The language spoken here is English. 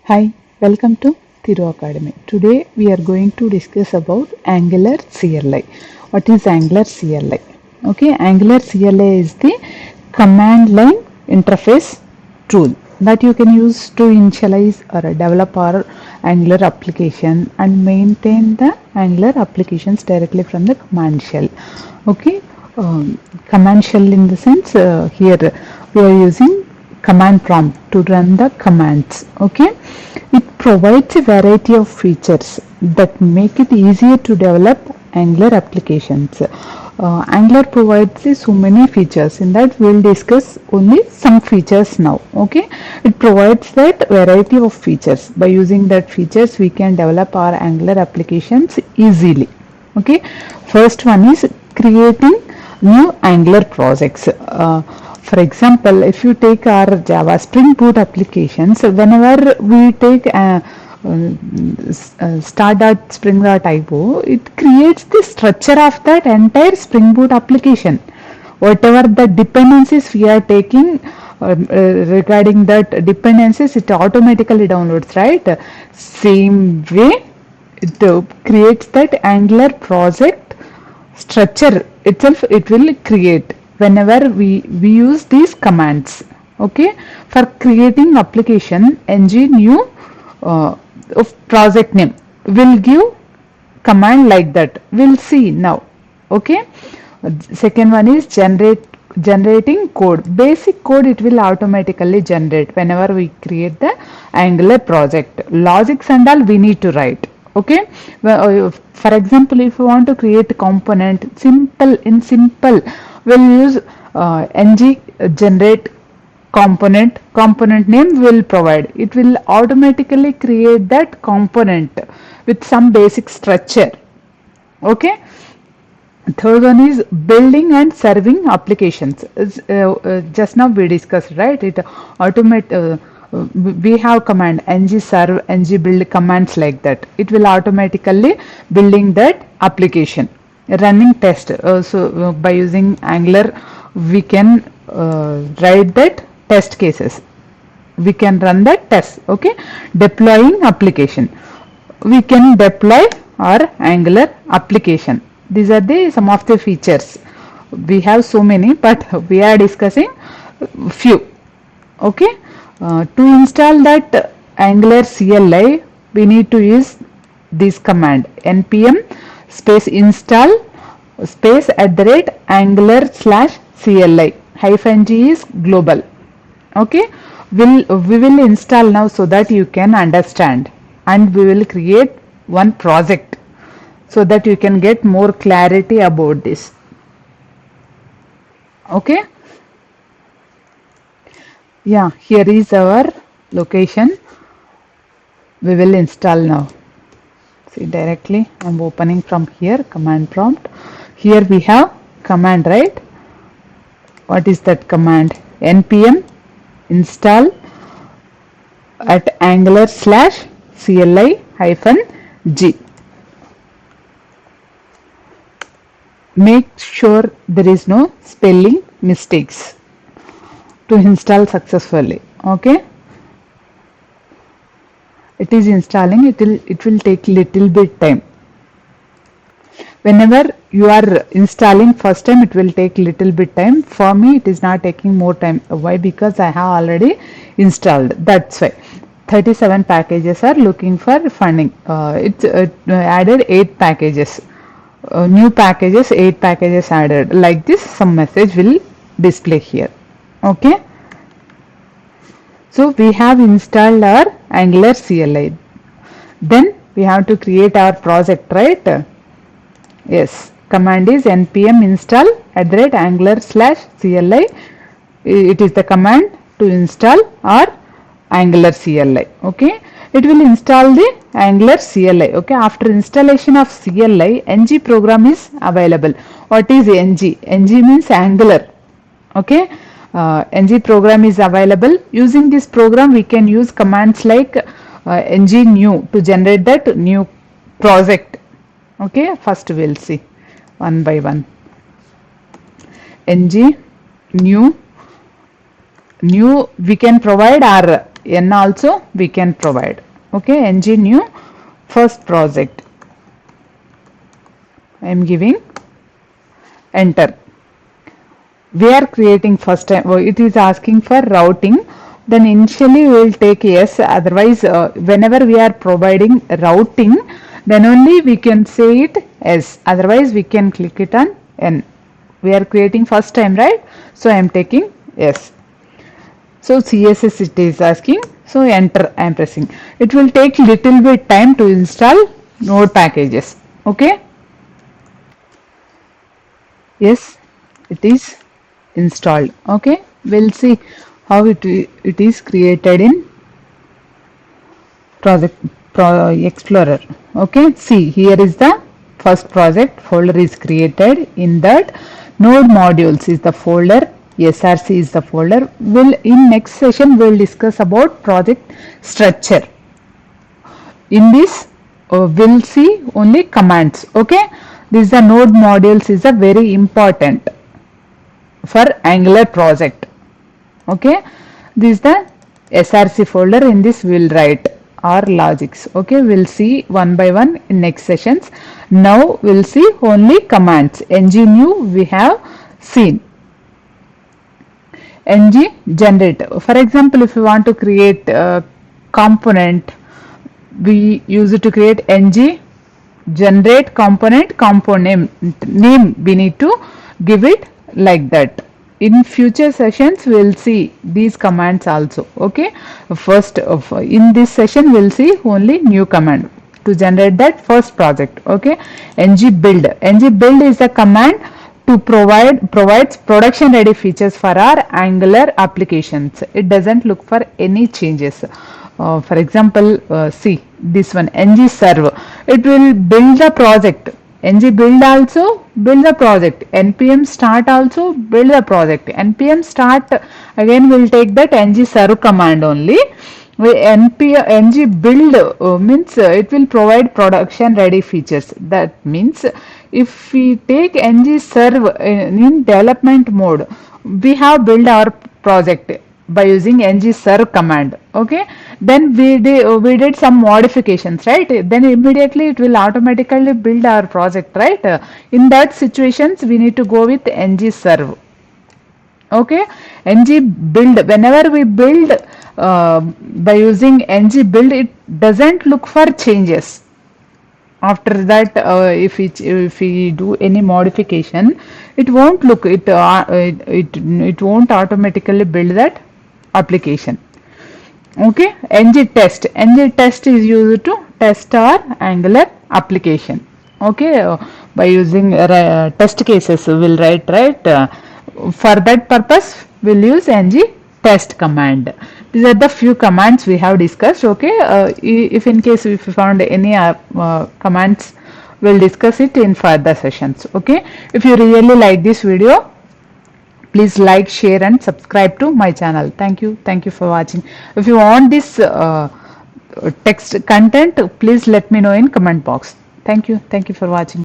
Hi, welcome to Thiru Academy. Today we are going to discuss about Angular CLI. What is Angular CLI? Okay, Angular CLI is the command line interface tool that you can use to initialize or develop our Angular application and maintain the Angular applications directly from the command shell. Okay, command shell in the sense here we are using command prompt to run the commands. Okay, it provides a variety of features that make it easier to develop Angular applications. Angular provides so many features. In that, we'll discuss only some features now. Okay, it provides that variety of features. By using that features, we can develop our Angular applications easily. Okay, first one is creating new Angular projects. For example, if you take our Java Spring Boot applications, whenever we take start.spring.io, it creates the structure of that entire Spring Boot application. Whatever the dependencies we are taking regarding that dependencies, it automatically downloads, right? Same way, it creates that Angular project structure itself. It will create whenever we use these commands. Okay, for creating application ng new of project name will give command like that. We'll see now. Okay, second one is generating code. Basic code it will automatically generate whenever we create the Angular project. Logics and all we need to write. Okay, well, for example, if you want to create a component, simple we'll use ng generate component name will provide. It will automatically create that component with some basic structure. Okay, third one is building and serving applications. Just now we discussed, right? It automate. We have command ng serve, ng build commands like that. It will automatically building that application. Running test. So by using Angular, we can write that test cases. We can run that test. Okay. Deploying application. We can deploy our Angular application. These are the some of the features. We have so many, but we are discussing few. Okay, to install that Angular CLI, we need to use this command npm space install space @angular/CLI -g is global. Okay, we will install now so that you can understand, and we will create one project so that you can get more clarity about this. Okay, yeah, here is our location. We will install now. See, directly I'm opening from here, command prompt. Here we have command, right? What is that command? npm install @angular/CLI-g. Make sure there is no spelling mistakes to install successfully. Okay, it is installing. It will take little bit time. Whenever you are installing first time, it will take little bit time. For me, it is not taking more time. Why? Because I have already installed. That's why 37 packages are looking for funding. It's added 8 packages. New packages, 8 packages added. Like this, some message will display here. Okay, so we have installed our Angular CLI. Then we have to create our project, right? Yes, command is npm install @angular/CLI. It is the command to install our Angular CLI. Okay, it will install the Angular CLI. Okay, after installation of CLI, ng program is available. What is ng? Ng means Angular. Okay, ng program is available. Using this program, we can use commands like ng new to generate that new project. Okay, first we'll see one by one. ng new we can provide our N also we can provide. Okay, ng new first project. I am giving enter. We are creating first time. It is asking for routing. Then initially we will take yes. Otherwise, whenever we are providing routing, then only we can say it yes. Otherwise, we can click it on N. We are creating first time, right? So I am taking yes. So CSS it is asking. So enter I am pressing. It will take little bit time to install node packages. Okay. Yes, it is installed. Okay, we'll see how it is created in project explorer. Okay, see here is the first project folder is created. In that node modules is the folder, src is the folder. Will in next session we'll discuss about project structure. In this we'll see only commands. Okay, this the node modules is a very important for Angular project. Okay, this is the src folder. In this we'll write our logics. Okay, we'll see one by one in next sessions. Now we'll see only commands. Ng new we have seen. Ng generate. For example, if you want to create a component, we use it to create ng generate component name we need to give it like that. In future sessions we'll see these commands also. Okay, first in this session we'll see only new command to generate that first project. Okay, ng build is a command to provides production ready features for our Angular applications. It doesn't look for any changes. For example, see this one ng serve. It will build the project. Ng build also build the project. Npm start also build the project. Npm start again will take that ng serve command only. Ng build means it will provide production ready features. That means if we take ng serve in development mode, we have built our project by using ng serve command. Okay, then we did some modifications, right? Then immediately it will automatically build our project, right? In that situations we need to go with ng serve. Okay, ng build, whenever we build by using ng build, it doesn't look for changes. After that if we do any modification, it won't look it won't automatically build that application. Okay, ng test is used to test our Angular application. Okay, by using test cases we'll write, right? For that purpose we'll use ng test command. These are the few commands we have discussed. Okay, if in case if you found any commands, we'll discuss it in further sessions. Okay, if you really like this video, please like, share and subscribe to my channel. Thank you for watching. If you want this text content, please let me know in comment box. Thank you for watching.